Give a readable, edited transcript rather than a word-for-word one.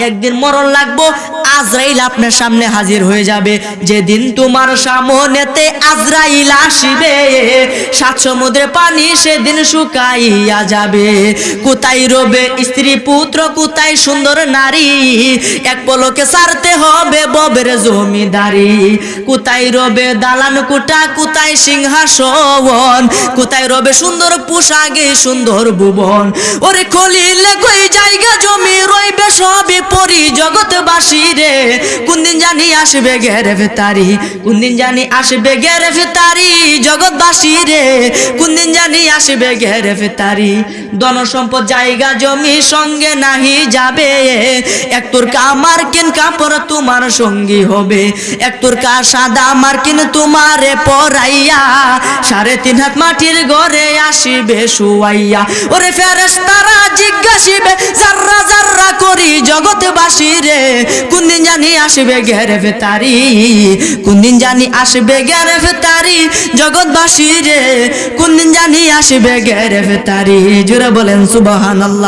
একদিন মরণ লাগবো, আজরাইল আপনার সামনে হাজির হয়ে যাবে। যেদিন তোমার সামনেতে আজরাইল আসিবে, সাত সমুদ্রের পানি সেদিন শুকাইয়া যাবে। কোথায় রবে স্ত্রী পুত্র, কোথায় সুন্দর নারী, এক পলকে ছাড়তে হবে ববের জমিদারি। কোথায় রবে দালান কোঠা, কোথায় সিংহাসন, কোথায় রবে সুন্দর পোশাকে সুন্দর ভুবন। ওরে খলিলে কই জায়গা জমি রইবে সবই পরি জগৎবাসী রে। কোন দিন জানি আসবে গ্রেফতারি, কোন দিন জানি আসবে গ্রেফতারি জগৎবাসী রে। কোন দিন জানি আসবে গ্রেফতারি। ধন সম্পদ জায়গা জমি সঙ্গে নাহি যাবে, এক তোরকা মার্কিন কাপড় তোমার সঙ্গী হবে। এক তোরকা সাদা মার্কিন তোমারে পরাইয়া, 3.5 হাত মাটির ঘরে আসিবে শুয়াইয়া। ওরে ফেরেশতারা জিজ্ঞাসিবে জাররা জাররা করি জগৎবাসী রে। কোন দিন জানি আসবে গ্রেফতারি, কোন দিন জানি আসবে গ্রেফতারি জগৎবাসী রে। কোন দিন জানি আসবে গ্রেফতারি। জোরে বলেন সুবহানাল্লাহ।